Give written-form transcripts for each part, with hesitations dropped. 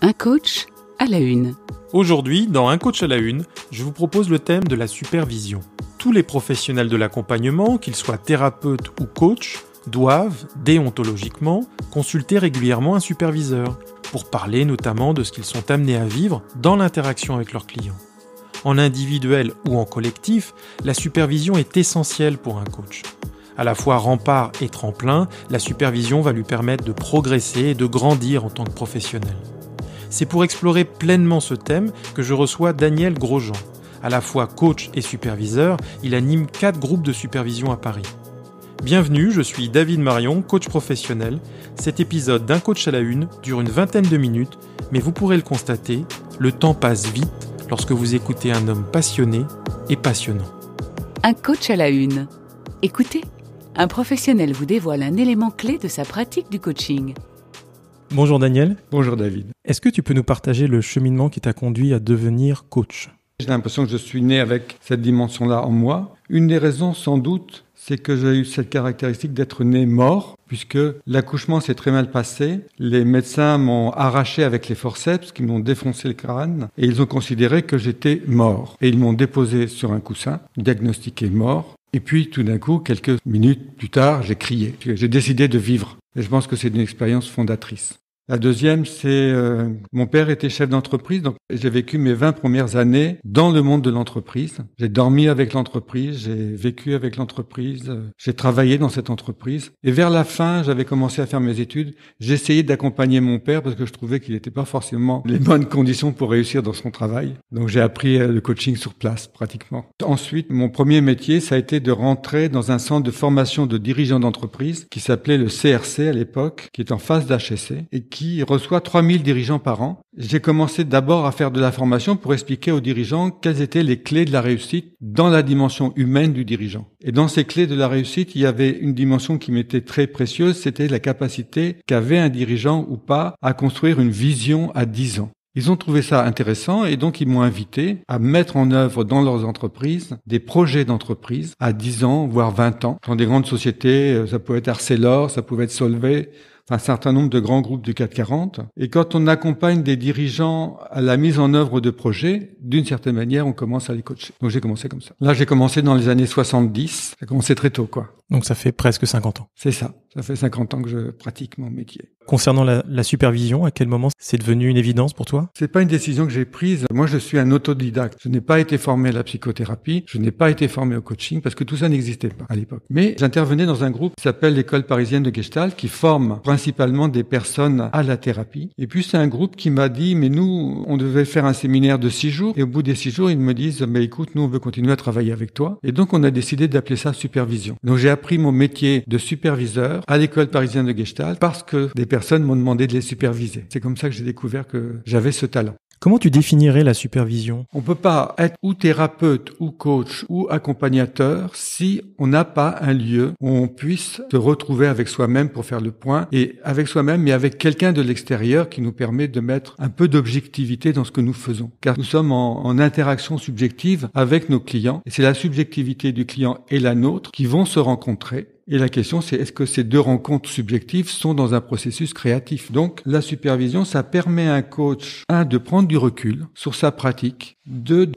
Un coach à la une. Aujourd'hui, dans Un coach à la une, je vous propose le thème de la supervision. Tous les professionnels de l'accompagnement, qu'ils soient thérapeutes ou coachs, doivent, déontologiquement, consulter régulièrement un superviseur pour parler notamment de ce qu'ils sont amenés à vivre dans l'interaction avec leurs clients. En individuel ou en collectif, la supervision est essentielle pour un coach. À la fois rempart et tremplin, la supervision va lui permettre de progresser et de grandir en tant que professionnel. C'est pour explorer pleinement ce thème que je reçois Daniel Grosjean. À la fois coach et superviseur, il anime 4 groupes de supervision à Paris. Bienvenue, je suis David Marion, coach professionnel. Cet épisode d'Un coach à la une dure une vingtaine de minutes, mais vous pourrez le constater, le temps passe vite lorsque vous écoutez un homme passionné et passionnant. Un coach à la une. Écoutez, un professionnel vous dévoile un élément clé de sa pratique du coaching. Bonjour Daniel. Bonjour David. Est-ce que tu peux nous partager le cheminement qui t'a conduit à devenir coach ? J'ai l'impression que je suis né avec cette dimension-là en moi. Une des raisons, sans doute, c'est que j'ai eu cette caractéristique d'être né mort, puisque l'accouchement s'est très mal passé. Les médecins m'ont arraché avec les forceps, qui m'ont défoncé le crâne, et ils ont considéré que j'étais mort. Et ils m'ont déposé sur un coussin, diagnostiqué mort. Et puis, tout d'un coup, quelques minutes plus tard, j'ai crié. J'ai décidé de vivre. Et je pense que c'est une expérience fondatrice. La deuxième, c'est mon père était chef d'entreprise, donc j'ai vécu mes 20 premières années dans le monde de l'entreprise. J'ai dormi avec l'entreprise, j'ai vécu avec l'entreprise, j'ai travaillé dans cette entreprise. Et vers la fin, j'avais commencé à faire mes études. J'essayais d'accompagner mon père parce que je trouvais qu'il n'était pas forcément les bonnes conditions pour réussir dans son travail. Donc j'ai appris le coaching sur place, pratiquement. Ensuite, mon premier métier, ça a été de rentrer dans un centre de formation de dirigeants d'entreprise qui s'appelait le CRC à l'époque, qui est en face d'HEC et qui reçoit 3000 dirigeants par an. J'ai commencé d'abord à faire de la formation pour expliquer aux dirigeants quelles étaient les clés de la réussite dans la dimension humaine du dirigeant. Et dans ces clés de la réussite, il y avait une dimension qui m'était très précieuse, c'était la capacité qu'avait un dirigeant ou pas à construire une vision à 10 ans. Ils ont trouvé ça intéressant et donc ils m'ont invité à mettre en œuvre dans leurs entreprises des projets d'entreprise à 10 ans, voire 20 ans. Dans des grandes sociétés, ça pouvait être Arcelor, ça pouvait être Solvay, un certain nombre de grands groupes du CAC 40. Et quand on accompagne des dirigeants à la mise en œuvre de projets, d'une certaine manière, on commence à les coacher. Donc j'ai commencé comme ça. Là, j'ai commencé dans les années 70. Ça a commencé très tôt, quoi. Donc ça fait presque 50 ans. C'est ça. Ça fait 50 ans que je pratique mon métier. Concernant la supervision, à quel moment c'est devenu une évidence pour toi ? C'est pas une décision que j'ai prise. Moi, je suis un autodidacte. Je n'ai pas été formé à la psychothérapie. Je n'ai pas été formé au coaching parce que tout ça n'existait pas à l'époque. Mais j'intervenais dans un groupe qui s'appelle l'École parisienne de Gestalt qui forme principalement des personnes à la thérapie. Et puis, c'est un groupe qui m'a dit, mais nous, on devait faire un séminaire de 6 jours. Et au bout des 6 jours, ils me disent, mais écoute, nous, on veut continuer à travailler avec toi. Et donc, on a décidé d'appeler ça supervision. Donc, j'ai appris mon métier de superviseur à l'École parisienne de Gestalt parce que des personnes m'ont demandé de les superviser. C'est comme ça que j'ai découvert que j'avais ce talent. Comment tu définirais la supervision ? On peut pas être ou thérapeute ou coach ou accompagnateur si on n'a pas un lieu où on puisse se retrouver avec soi-même pour faire le point et avec soi-même mais avec quelqu'un de l'extérieur qui nous permet de mettre un peu d'objectivité dans ce que nous faisons. Car nous sommes en interaction subjective avec nos clients et c'est la subjectivité du client et la nôtre qui vont se rencontrer. Et la question, c'est est-ce que ces deux rencontres subjectives sont dans un processus créatif ? Donc, la supervision, ça permet à un coach, de prendre du recul sur sa pratique,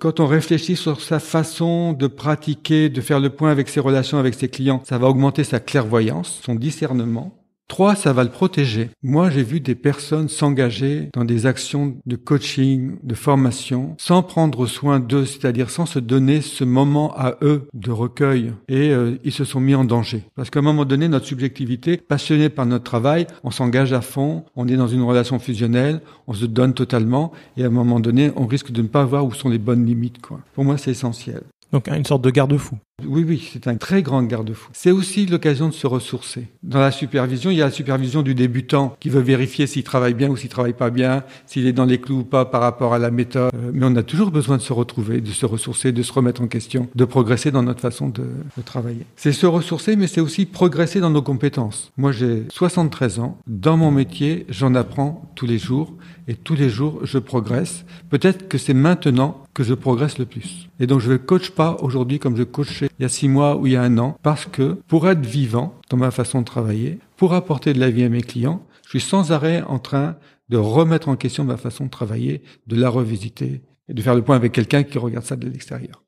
quand on réfléchit sur sa façon de pratiquer, de faire le point avec ses relations avec ses clients, ça va augmenter sa clairvoyance, son discernement. 3, ça va le protéger. Moi, j'ai vu des personnes s'engager dans des actions de coaching, de formation, sans prendre soin d'eux, c'est-à-dire sans se donner ce moment à eux de recueil. Et ils se sont mis en danger. Parce qu'à un moment donné, notre subjectivité, passionnée par notre travail, on s'engage à fond, on est dans une relation fusionnelle, on se donne totalement, et à un moment donné, on risque de ne pas voir où sont les bonnes limites, quoi. Pour moi, c'est essentiel. Donc une sorte de garde-fou. Oui, c'est un très grand garde-fou. C'est aussi l'occasion de se ressourcer. Dans la supervision, il y a la supervision du débutant qui veut vérifier s'il travaille bien ou s'il travaille pas bien, s'il est dans les clous ou pas par rapport à la méthode. Mais on a toujours besoin de se retrouver, de se ressourcer, de se remettre en question, de progresser dans notre façon de travailler. C'est se ressourcer, mais c'est aussi progresser dans nos compétences. Moi, j'ai 73 ans. Dans mon métier, j'en apprends tous les jours. Et tous les jours, je progresse. Peut-être que c'est maintenant que je progresse le plus. Et donc, je ne coach pas aujourd'hui comme je coachais il y a 6 mois ou il y a 1 an, parce que pour être vivant dans ma façon de travailler, pour apporter de la vie à mes clients, je suis sans arrêt en train de remettre en question ma façon de travailler, de la revisiter et de faire le point avec quelqu'un qui regarde ça de l'extérieur.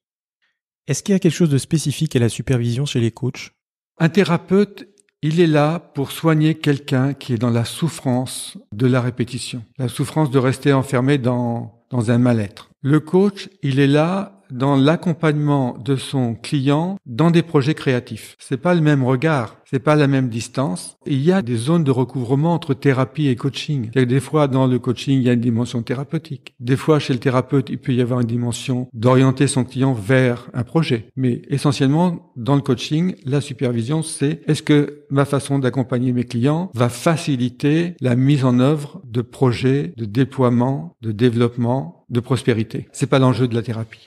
Est-ce qu'il y a quelque chose de spécifique à la supervision chez les coachs ? Un thérapeute, il est là pour soigner quelqu'un qui est dans la souffrance de la répétition, la souffrance de rester enfermé dans un mal-être. Le coach, il est là dans l'accompagnement de son client dans des projets créatifs. C'est pas le même regard, c'est pas la même distance. Il y a des zones de recouvrement entre thérapie et coaching. C'est-à-dire que des fois, dans le coaching, il y a une dimension thérapeutique. Des fois, chez le thérapeute, il peut y avoir une dimension d'orienter son client vers un projet. Mais essentiellement, dans le coaching, la supervision, c'est est-ce que ma façon d'accompagner mes clients va faciliter la mise en œuvre de projets, de déploiement, de développement, de prospérité. C'est pas l'enjeu de la thérapie.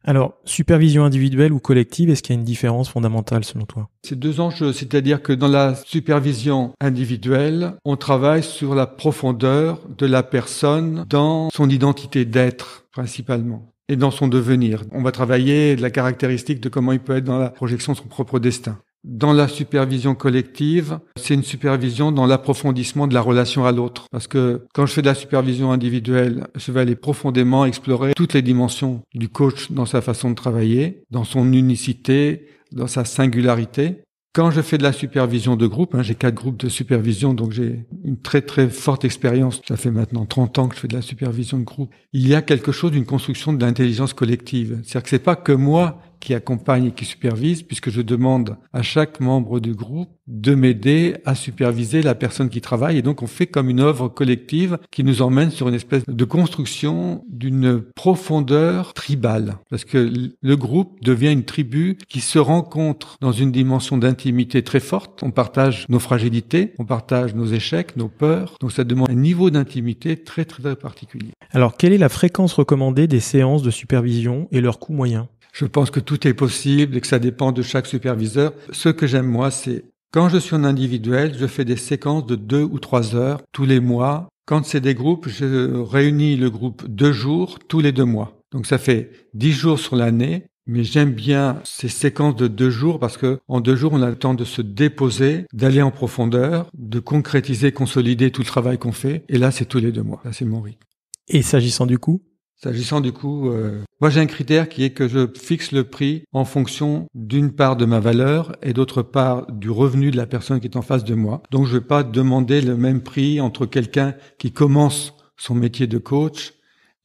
Alors, supervision individuelle ou collective, est-ce qu'il y a une différence fondamentale selon toi ? C'est deux enjeux, c'est-à-dire que dans la supervision individuelle, on travaille sur la profondeur de la personne dans son identité d'être principalement et dans son devenir. On va travailler la caractéristique de comment il peut être dans la projection de son propre destin. Dans la supervision collective, c'est une supervision dans l'approfondissement de la relation à l'autre. Parce que quand je fais de la supervision individuelle, je vais aller profondément explorer toutes les dimensions du coach dans sa façon de travailler, dans son unicité, dans sa singularité. Quand je fais de la supervision de groupe, j'ai 4 groupes de supervision, donc j'ai une très très forte expérience. Ça fait maintenant 30 ans que je fais de la supervision de groupe. Il y a quelque chose d'une construction de l'intelligence collective. C'est-à-dire que c'est pas que moi qui accompagne et qui supervise, puisque je demande à chaque membre du groupe de m'aider à superviser la personne qui travaille. Et donc, on fait comme une œuvre collective qui nous emmène sur une espèce de construction d'une profondeur tribale. Parce que le groupe devient une tribu qui se rencontre dans une dimension d'intimité très forte. On partage nos fragilités, on partage nos échecs, nos peurs. Donc, ça demande un niveau d'intimité très, très, très particulier. Alors, quelle est la fréquence recommandée des séances de supervision et leur coût moyen ? Je pense que tout est possible et que ça dépend de chaque superviseur. Ce que j'aime, moi, c'est quand je suis en individuel, je fais des séquences de 2 ou 3 heures tous les mois. Quand c'est des groupes, je réunis le groupe 2 jours tous les 2 mois. Donc ça fait 10 jours sur l'année. Mais j'aime bien ces séquences de 2 jours parce que en 2 jours, on a le temps de se déposer, d'aller en profondeur, de concrétiser, consolider tout le travail qu'on fait. Et là, c'est tous les 2 mois. Là, c'est mon rythme. Et s'agissant du coût ? S'agissant du coût, moi j'ai un critère qui est que je fixe le prix en fonction d'une part de ma valeur et d'autre part du revenu de la personne qui est en face de moi. Donc je vais pas demander le même prix entre quelqu'un qui commence son métier de coach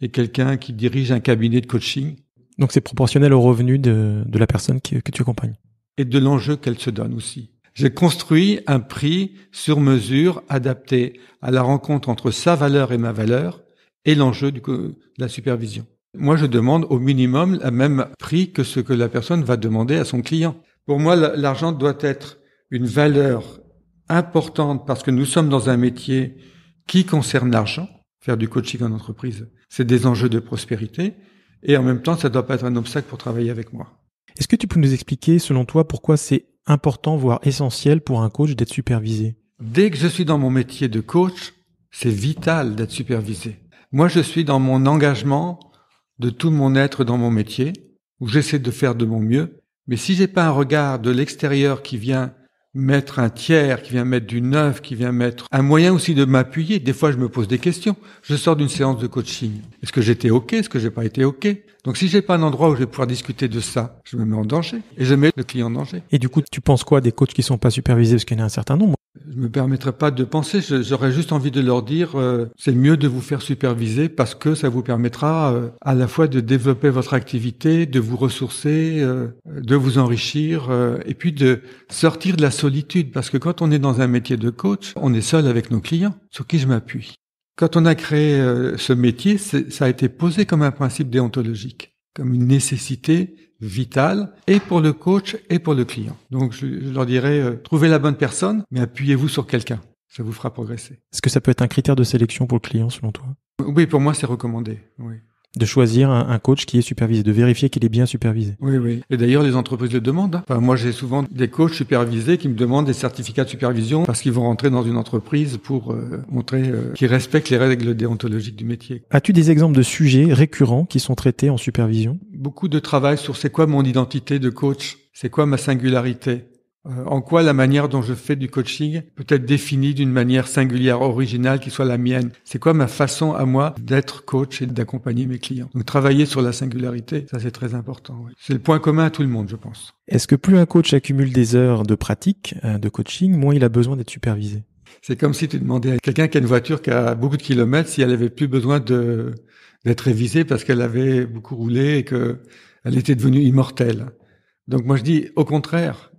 et quelqu'un qui dirige un cabinet de coaching. Donc c'est proportionnel au revenu de la personne que tu accompagnes. Et de l'enjeu qu'elle se donne aussi. J'ai construit un prix sur mesure adapté à la rencontre entre sa valeur et ma valeur et l'enjeu de la supervision. Moi, je demande au minimum le même prix que ce que la personne va demander à son client. Pour moi, l'argent doit être une valeur importante parce que nous sommes dans un métier qui concerne l'argent. Faire du coaching en entreprise, c'est des enjeux de prospérité. Et en même temps, ça ne doit pas être un obstacle pour travailler avec moi. Est-ce que tu peux nous expliquer, selon toi, pourquoi c'est important, voire essentiel pour un coach d'être supervisé ? Dès que je suis dans mon métier de coach, c'est vital d'être supervisé. Moi, je suis dans mon engagement de tout mon être dans mon métier, où j'essaie de faire de mon mieux. Mais si j'ai pas un regard de l'extérieur qui vient mettre un tiers, qui vient mettre du neuf, qui vient mettre un moyen aussi de m'appuyer, des fois je me pose des questions. Je sors d'une séance de coaching. Est-ce que j'étais OK? Est-ce que j'ai pas été OK? Donc si j'ai pas un endroit où je vais pouvoir discuter de ça, je me mets en danger. Et je mets le client en danger. Et du coup, tu penses quoi des coachs qui sont pas supervisés? Parce qu'il y en a un certain nombre. Je me permettrai pas de penser, j'aurais juste envie de leur dire c'est mieux de vous faire superviser parce que ça vous permettra à la fois de développer votre activité, de vous ressourcer, de vous enrichir et puis de sortir de la solitude parce que quand on est dans un métier de coach, on est seul avec nos clients sur qui je m'appuie. Quand on a créé ce métier, ça a été posé comme un principe déontologique, comme une nécessité vitale, et pour le coach et pour le client. Donc je leur dirais, trouvez la bonne personne, mais appuyez-vous sur quelqu'un. Ça vous fera progresser. Est-ce que ça peut être un critère de sélection pour le client, selon toi? Oui, pour moi, c'est recommandé. Oui. De choisir un coach qui est supervisé, de vérifier qu'il est bien supervisé. Oui, oui. Et d'ailleurs, les entreprises le demandent. Enfin, moi, j'ai souvent des coachs supervisés qui me demandent des certificats de supervision parce qu'ils vont rentrer dans une entreprise pour montrer qu'ils respectent les règles déontologiques du métier. As-tu des exemples de sujets récurrents qui sont traités en supervision? Beaucoup de travail sur c'est quoi mon identité de coach, c'est quoi ma singularité. En quoi la manière dont je fais du coaching peut être définie d'une manière singulière, originale, qui soit la mienne. C'est quoi ma façon à moi d'être coach et d'accompagner mes clients. Donc travailler sur la singularité, ça c'est très important. Oui. C'est le point commun à tout le monde, je pense. Est-ce que plus un coach accumule des heures de pratique, de coaching, moins il a besoin d'être supervisé? C'est comme si tu demandais à quelqu'un qui a une voiture qui a beaucoup de kilomètres si elle avait plus besoin d'être révisée parce qu'elle avait beaucoup roulé et que elle était devenue immortelle. Donc moi je dis au contraire.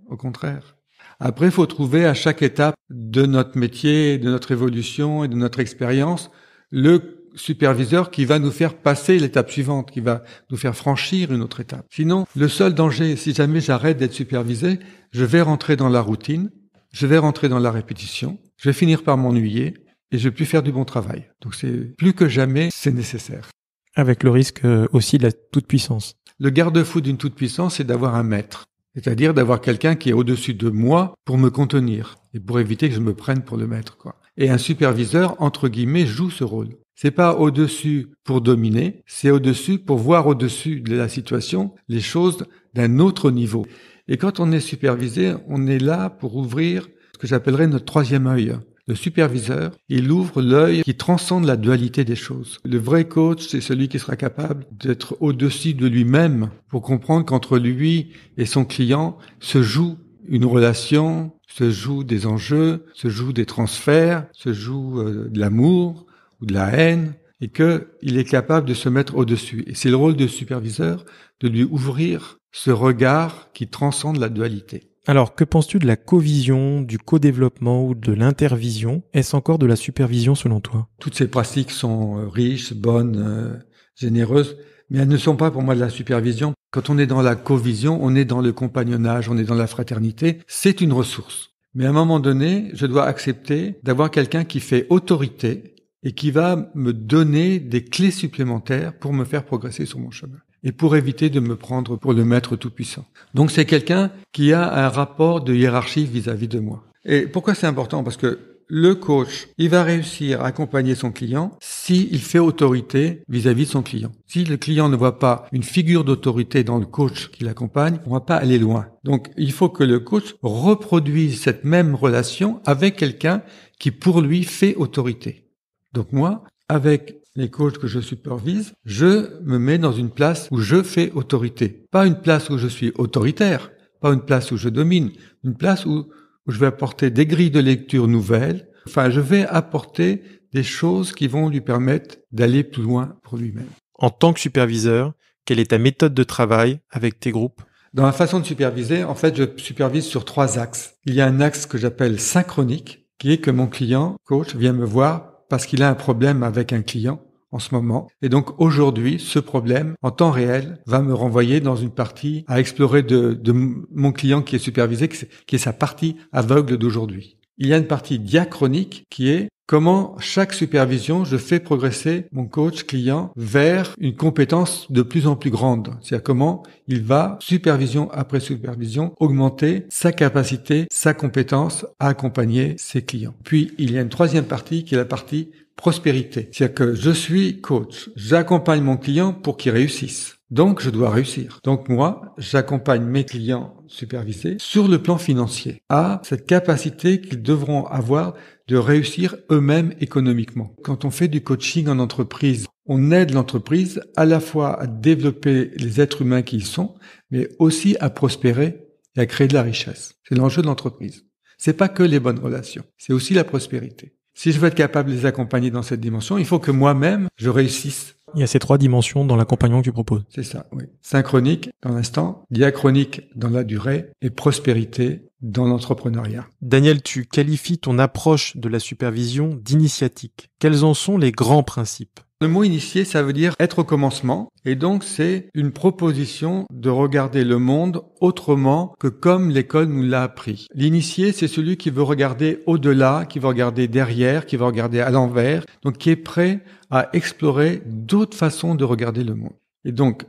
Après, il faut trouver à chaque étape de notre métier, de notre évolution et de notre expérience, le superviseur qui va nous faire passer l'étape suivante, qui va nous faire franchir une autre étape. Sinon, le seul danger, si jamais j'arrête d'être supervisé, je vais rentrer dans la routine, je vais rentrer dans la répétition, je vais finir par m'ennuyer et je vais plus faire du bon travail. Donc plus que jamais, c'est nécessaire. Avec le risque aussi de la toute-puissance. Le garde-fou d'une toute-puissance, c'est d'avoir un maître. C'est-à-dire d'avoir quelqu'un qui est au-dessus de moi pour me contenir et pour éviter que je me prenne pour le maître, quoi. Et un superviseur, entre guillemets, joue ce rôle. C'est pas au-dessus pour dominer, c'est au-dessus pour voir au-dessus de la situation les choses d'un autre niveau. Et quand on est supervisé, on est là pour ouvrir ce que j'appellerais notre troisième œil. Le superviseur, il ouvre l'œil qui transcende la dualité des choses. Le vrai coach, c'est celui qui sera capable d'être au-dessus de lui-même pour comprendre qu'entre lui et son client se joue une relation, se joue des enjeux, se joue des transferts, se joue de l'amour ou de la haine, et qu'il est capable de se mettre au-dessus. Et c'est le rôle du superviseur de lui ouvrir ce regard qui transcende la dualité. Alors, que penses-tu de la co-vision, du co-développement ou de l'intervision? Est-ce encore de la supervision selon toi? Toutes ces pratiques sont riches, bonnes, généreuses, mais elles ne sont pas pour moi de la supervision. Quand on est dans la co-vision, on est dans le compagnonnage, on est dans la fraternité. C'est une ressource. Mais à un moment donné, je dois accepter d'avoir quelqu'un qui fait autorité et qui va me donner des clés supplémentaires pour me faire progresser sur mon chemin. Et pour éviter de me prendre pour le maître tout-puissant. Donc c'est quelqu'un qui a un rapport de hiérarchie vis-à-vis de moi. Et pourquoi c'est important? Parce que le coach, il va réussir à accompagner son client s'il fait autorité vis-à-vis de son client. Si le client ne voit pas une figure d'autorité dans le coach qui l'accompagne, on va pas aller loin. Donc il faut que le coach reproduise cette même relation avec quelqu'un qui pour lui fait autorité. Donc moi, avec les coachs que je supervise, je me mets dans une place où je fais autorité. Pas une place où je suis autoritaire, pas une place où je domine, une place où je vais apporter des grilles de lecture nouvelles. Enfin, je vais apporter des choses qui vont lui permettre d'aller plus loin pour lui-même. En tant que superviseur, quelle est ta méthode de travail avec tes groupes? Dans la façon de superviser, en fait, je supervise sur 3 axes. Il y a un axe que j'appelle synchronique, qui est que mon client, coach, vient me voir parce qu'il a un problème avec un client en ce moment. Et donc aujourd'hui, ce problème, en temps réel, va me renvoyer dans une partie à explorer de mon client qui est supervisé, qui est sa partie aveugle d'aujourd'hui. Il y a une partie diachronique qui est comment chaque supervision, je fais progresser mon coach client vers une compétence de plus en plus grande. C'est-à-dire comment il va, supervision après supervision, augmenter sa capacité, sa compétence à accompagner ses clients. Puis, il y a une troisième partie qui est la partie prospérité. C'est-à-dire que je suis coach, j'accompagne mon client pour qu'il réussisse. Donc, je dois réussir. Donc, moi, j'accompagne mes clients supervisés sur le plan financier à cette capacité qu'ils devront avoir de réussir eux-mêmes économiquement. Quand on fait du coaching en entreprise, on aide l'entreprise à la fois à développer les êtres humains qui y sont, mais aussi à prospérer et à créer de la richesse. C'est l'enjeu de l'entreprise. C'est pas que les bonnes relations, c'est aussi la prospérité. Si je veux être capable de les accompagner dans cette dimension, il faut que moi-même, je réussisse. Il y a ces 3 dimensions dans l'accompagnement que tu proposes. C'est ça, oui. Synchronique dans l'instant, diachronique dans la durée et prospérité dans l'entrepreneuriat. Daniel, tu qualifies ton approche de la supervision d'initiatique. Quels en sont les grands principes? Le mot initié, ça veut dire être au commencement. Et donc, c'est une proposition de regarder le monde autrement que comme l'école nous l'a appris. L'initié, c'est celui qui veut regarder au-delà, qui veut regarder derrière, qui veut regarder à l'envers. Donc, qui est prêt à explorer d'autres façons de regarder le monde. Et donc,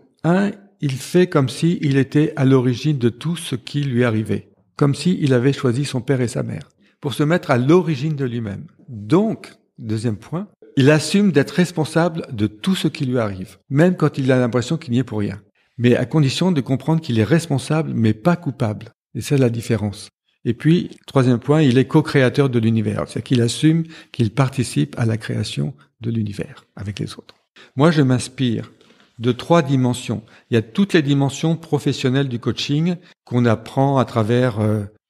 il fait comme si il était à l'origine de tout ce qui lui arrivait. Comme si il avait choisi son père et sa mère. Pour se mettre à l'origine de lui-même. Donc, deuxième point, il assume d'être responsable de tout ce qui lui arrive, même quand il a l'impression qu'il n'y est pour rien. Mais à condition de comprendre qu'il est responsable, mais pas coupable. Et c'est la différence. Et puis, troisième point, il est co-créateur de l'univers. C'est-à-dire qu'il assume qu'il participe à la création de l'univers avec les autres. Moi, je m'inspire de 3 dimensions. Il y a toutes les dimensions professionnelles du coaching qu'on apprend à travers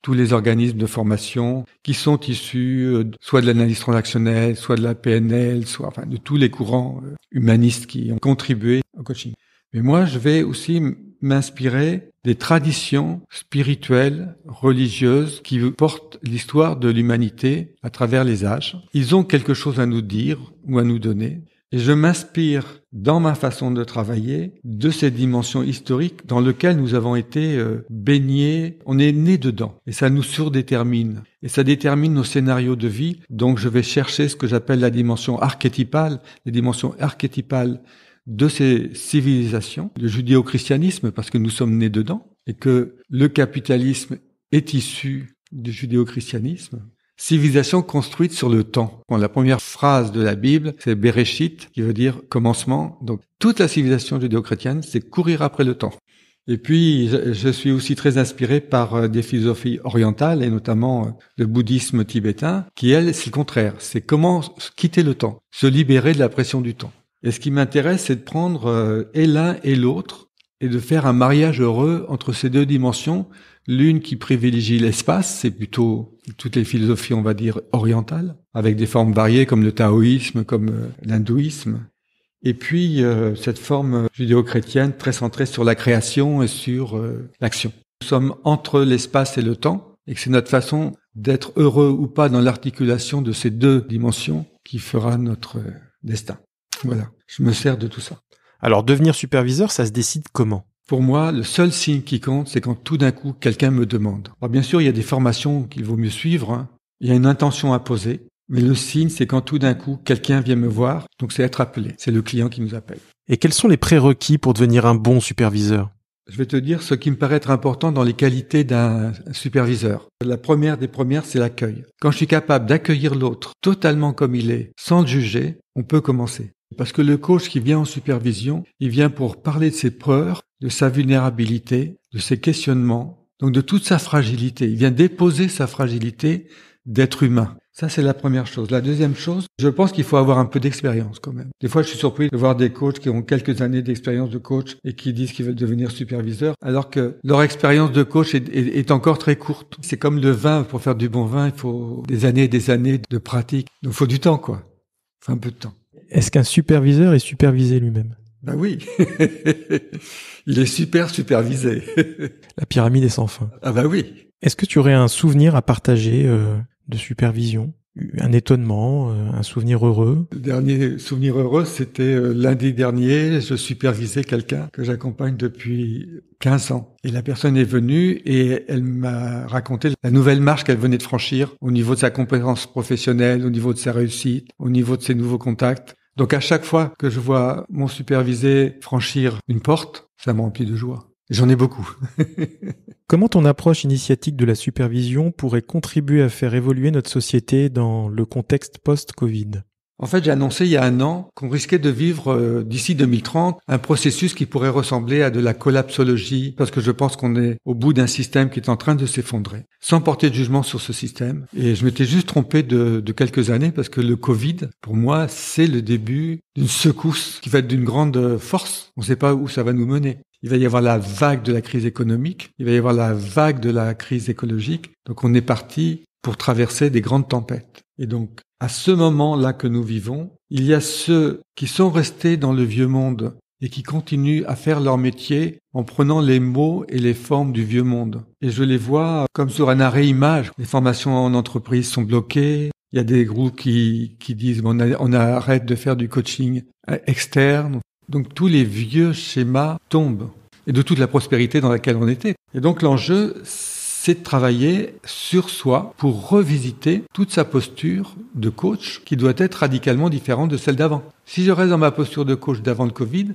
tous les organismes de formation qui sont issus soit de l'analyse transactionnelle, soit de la PNL, soit de tous les courants humanistes qui ont contribué au coaching. Mais moi, je vais aussi m'inspirer des traditions spirituelles, religieuses, qui portent l'histoire de l'humanité à travers les âges. Ils ont quelque chose à nous dire ou à nous donner. Et je m'inspire, dans ma façon de travailler, de ces dimensions historiques dans lesquelles nous avons été baignés. On est nés dedans. Et ça nous surdétermine. Et ça détermine nos scénarios de vie. Donc je vais chercher ce que j'appelle la dimension archétypale, les dimensions archétypales de ces civilisations, le judéo-christianisme, parce que nous sommes nés dedans, et que le capitalisme est issu du judéo-christianisme. Civilisation construite sur le temps. Bon, la première phrase de la Bible, c'est Bereshit, qui veut dire commencement. Donc, toute la civilisation judéo-chrétienne, c'est courir après le temps. Et puis, je suis aussi très inspiré par des philosophies orientales, et notamment le bouddhisme tibétain, qui, elle, c'est le contraire. C'est comment quitter le temps, se libérer de la pression du temps. Et ce qui m'intéresse, c'est de prendre et l'un et l'autre et de faire un mariage heureux entre ces 2 dimensions. L'une qui privilégie l'espace, c'est plutôt toutes les philosophies, on va dire, orientales, avec des formes variées comme le taoïsme, comme l'hindouisme. Et puis, cette forme judéo-chrétienne très centrée sur la création et sur l'action. Nous sommes entre l'espace et le temps, et que c'est notre façon d'être heureux ou pas dans l'articulation de ces 2 dimensions qui fera notre destin. Voilà, je me sers de tout ça. Alors, devenir superviseur, ça se décide comment ? Pour moi, le seul signe qui compte, c'est quand tout d'un coup, quelqu'un me demande. Alors, bien sûr, il y a des formations qu'il vaut mieux suivre, Il y a une intention à poser, mais le signe, c'est quand tout d'un coup, quelqu'un vient me voir, donc c'est être appelé. C'est le client qui nous appelle. Et quels sont les prérequis pour devenir un bon superviseur ? Je vais te dire ce qui me paraît être important dans les qualités d'un superviseur. La première des premières, c'est l'accueil. Quand je suis capable d'accueillir l'autre totalement comme il est, sans le juger, on peut commencer. Parce que le coach qui vient en supervision, il vient pour parler de ses peurs, de sa vulnérabilité, de ses questionnements, donc de toute sa fragilité. Il vient déposer sa fragilité d'être humain. Ça, c'est la première chose. La deuxième chose, je pense qu'il faut avoir un peu d'expérience quand même. Des fois, je suis surpris de voir des coachs qui ont quelques années d'expérience de coach et qui disent qu'ils veulent devenir superviseurs, alors que leur expérience de coach est encore très courte. C'est comme le vin. Pour faire du bon vin, il faut des années de pratique. Donc, il faut du temps, quoi. Il faut un peu de temps. Est-ce qu'un superviseur est supervisé lui-même ? Ben oui. Il est super supervisé. La pyramide est sans fin. Ah ben oui. Est-ce que tu aurais un souvenir à partager de supervision, un étonnement, un souvenir heureux? Le dernier souvenir heureux, c'était lundi dernier. Je supervisais quelqu'un que j'accompagne depuis 15 ans. Et la personne est venue et elle m'a raconté la nouvelle marche qu'elle venait de franchir au niveau de sa compétence professionnelle, au niveau de sa réussite, au niveau de ses nouveaux contacts. Donc à chaque fois que je vois mon supervisé franchir une porte, ça me remplit de joie. J'en ai beaucoup. Comment ton approche initiatique de la supervision pourrait contribuer à faire évoluer notre société dans le contexte post-Covid ? En fait, j'ai annoncé il y a 1 an qu'on risquait de vivre d'ici 2030 un processus qui pourrait ressembler à de la collapsologie, parce que je pense qu'on est au bout d'un système qui est en train de s'effondrer, sans porter de jugement sur ce système. Et je m'étais juste trompé de quelques années, parce que le Covid, pour moi, c'est le début d'une secousse qui va être d'une grande force. On ne sait pas où ça va nous mener. Il va y avoir la vague de la crise économique, il va y avoir la vague de la crise écologique. Donc on est parti pour traverser des grandes tempêtes. Et donc, à ce moment-là que nous vivons, il y a ceux qui sont restés dans le vieux monde et qui continuent à faire leur métier en prenant les mots et les formes du vieux monde. Et je les vois comme sur un arrêt image. Les formations en entreprise sont bloquées. Il y a des groupes qui disent on arrête de faire du coaching externe. Donc tous les vieux schémas tombent. Et de toute la prospérité dans laquelle on était. Et donc l'enjeu, c'est de travailler sur soi pour revisiter toute sa posture de coach qui doit être radicalement différente de celle d'avant. Si je reste dans ma posture de coach d'avant le Covid,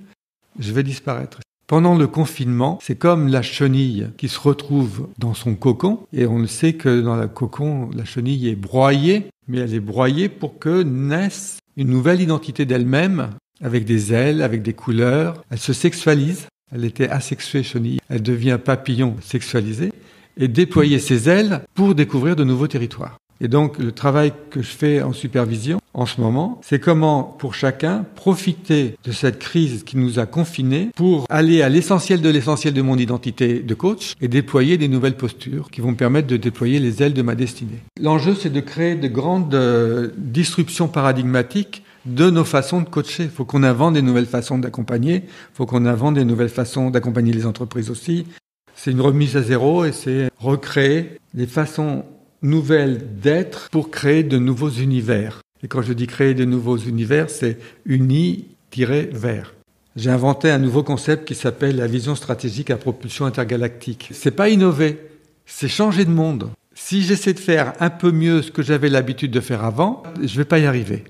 je vais disparaître. Pendant le confinement, c'est comme la chenille qui se retrouve dans son cocon. Et on le sait que dans le cocon, la chenille est broyée, mais elle est broyée pour que naisse une nouvelle identité d'elle-même, avec des ailes, avec des couleurs. Elle se sexualise. Elle était asexuée, chenille. Elle devient papillon sexualisé. et déployer ses ailes pour découvrir de nouveaux territoires. Et donc, le travail que je fais en supervision, en ce moment, c'est comment, pour chacun, profiter de cette crise qui nous a confinés pour aller à l'essentiel de mon identité de coach et déployer des nouvelles postures qui vont me permettre de déployer les ailes de ma destinée. L'enjeu, c'est de créer de grandes disruptions paradigmatiques de nos façons de coacher. Il faut qu'on invente des nouvelles façons d'accompagner, il faut qu'on invente des nouvelles façons d'accompagner les entreprises aussi. C'est une remise à zéro et c'est recréer des façons nouvelle d'être pour créer de nouveaux univers. Et quand je dis créer de nouveaux univers, c'est uni-vers. J'ai inventé un nouveau concept qui s'appelle la vision stratégique à propulsion intergalactique. C'est pas innover, c'est changer de monde. Si j'essaie de faire un peu mieux ce que j'avais l'habitude de faire avant, je vais pas y arriver.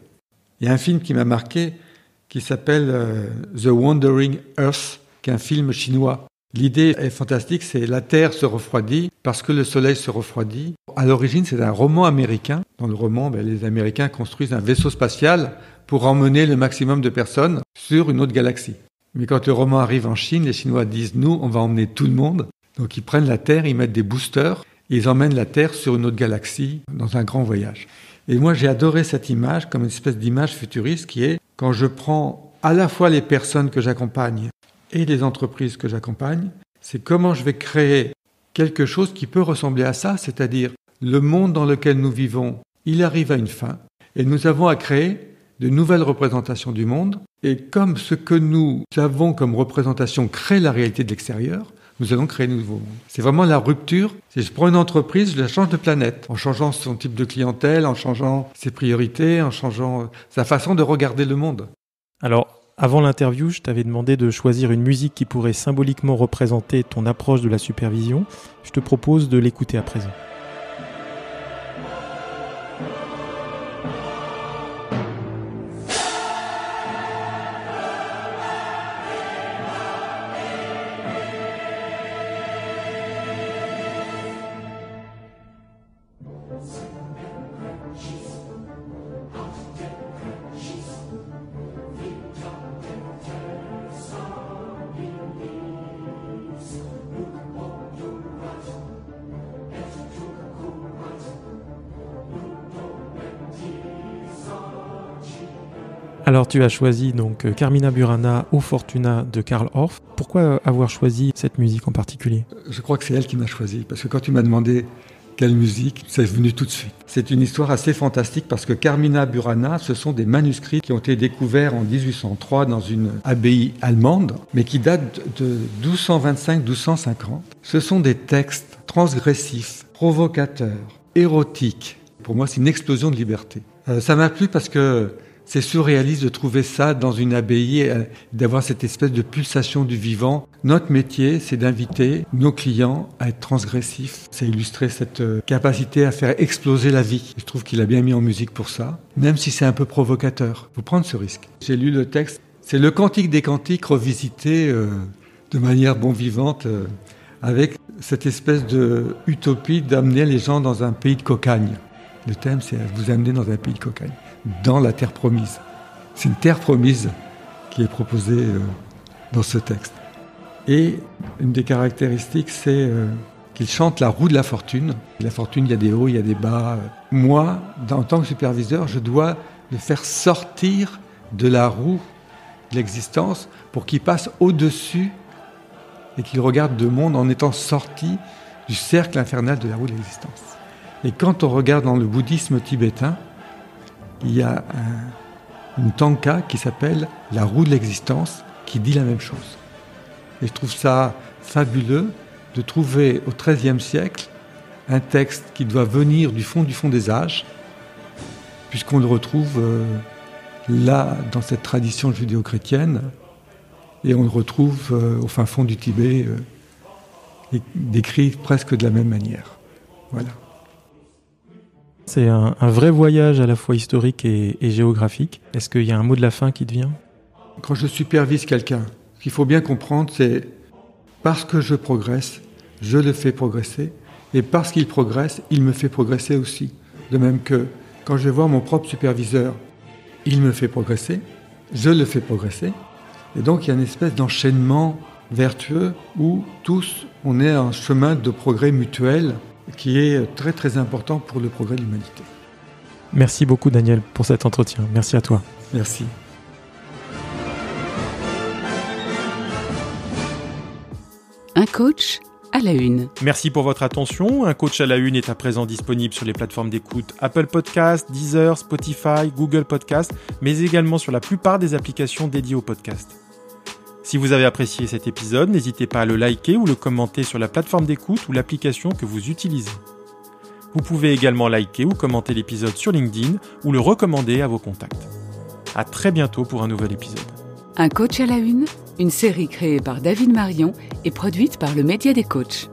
Il y a un film qui m'a marqué qui s'appelle The Wandering Earth, qui est un film chinois. L'idée est fantastique, c'est la Terre se refroidit parce que le Soleil se refroidit. À l'origine, c'est un roman américain. Dans le roman, les Américains construisent un vaisseau spatial pour emmener le maximum de personnes sur une autre galaxie. Mais quand le roman arrive en Chine, les Chinois disent « nous, on va emmener tout le monde ». Donc ils prennent la Terre, ils mettent des boosters, et ils emmènent la Terre sur une autre galaxie dans un grand voyage. Et moi, j'ai adoré cette image comme une espèce d'image futuriste qui est quand je prends à la fois les personnes que j'accompagne et les entreprises que j'accompagne, c'est comment je vais créer quelque chose qui peut ressembler à ça, c'est-à-dire le monde dans lequel nous vivons, il arrive à une fin, et nous avons à créer de nouvelles représentations du monde, et comme ce que nous avons comme représentation crée la réalité de l'extérieur, nous allons créer de nouveaux mondes. C'est vraiment la rupture. Si je prends une entreprise, je la change de planète, en changeant son type de clientèle, en changeant ses priorités, en changeant sa façon de regarder le monde. Alors, avant l'interview, je t'avais demandé de choisir une musique qui pourrait symboliquement représenter ton approche de la supervision. Je te propose de l'écouter à présent. Alors tu as choisi donc Carmina Burana O Fortuna de Carl Orff. Pourquoi avoir choisi cette musique en particulier ? Je crois que c'est elle qui m'a choisi, parce que quand tu m'as demandé quelle musique, c'est venu tout de suite. C'est une histoire assez fantastique parce que Carmina Burana, ce sont des manuscrits qui ont été découverts en 1803 dans une abbaye allemande, mais qui datent de 1225-1250. Ce sont des textes transgressifs, provocateurs, érotiques. Pour moi, c'est une explosion de liberté. Ça m'a plu parce que c'est surréaliste de trouver ça dans une abbaye, d'avoir cette espèce de pulsation du vivant. Notre métier, c'est d'inviter nos clients à être transgressifs. C'est illustrer cette capacité à faire exploser la vie. Je trouve qu'il a bien mis en musique pour ça, même si c'est un peu provocateur. Il faut prendre ce risque. J'ai lu le texte. C'est le Cantique des Cantiques revisité de manière bon vivante, avec cette espèce de utopie d'amener les gens dans un pays de cocagne. Le thème, c'est vous amener dans un pays de cocagne, dans la terre promise. C'est une terre promise qui est proposée dans ce texte. Et une des caractéristiques, c'est qu'il chante la roue de la fortune. La fortune, il y a des hauts, il y a des bas. Moi, en tant que superviseur, je dois le faire sortir de la roue de l'existence pour qu'il passe au-dessus et qu'il regarde le monde en étant sorti du cercle infernal de la roue de l'existence. Et quand on regarde dans le bouddhisme tibétain, il y a une tanka qui s'appelle la roue de l'existence qui dit la même chose. Et je trouve ça fabuleux de trouver au XIIIe siècle un texte qui doit venir du fond des âges, puisqu'on le retrouve là dans cette tradition judéo-chrétienne, et on le retrouve au fin fond du Tibet, décrit presque de la même manière. Voilà. C'est un vrai voyage à la fois historique et géographique. Est-ce qu'il y a un mot de la fin qui te vient ? Quand je supervise quelqu'un, ce qu'il faut bien comprendre, c'est parce que je progresse, je le fais progresser, et parce qu'il progresse, il me fait progresser aussi. De même que quand je vais voir mon propre superviseur, il me fait progresser, je le fais progresser, et donc il y a une espèce d'enchaînement vertueux où tous, on est un chemin de progrès mutuel qui est très très important pour le progrès de l'humanité. Merci beaucoup Daniel pour cet entretien. Merci à toi. Merci. Un coach à la une. Merci pour votre attention. Un coach à la une est à présent disponible sur les plateformes d'écoute Apple Podcasts, Deezer, Spotify, Google Podcasts, mais également sur la plupart des applications dédiées au podcast. Si vous avez apprécié cet épisode, n'hésitez pas à le liker ou le commenter sur la plateforme d'écoute ou l'application que vous utilisez. Vous pouvez également liker ou commenter l'épisode sur LinkedIn ou le recommander à vos contacts. À très bientôt pour un nouvel épisode. Un coach à la une série créée par David Marion et produite par le Média des coachs.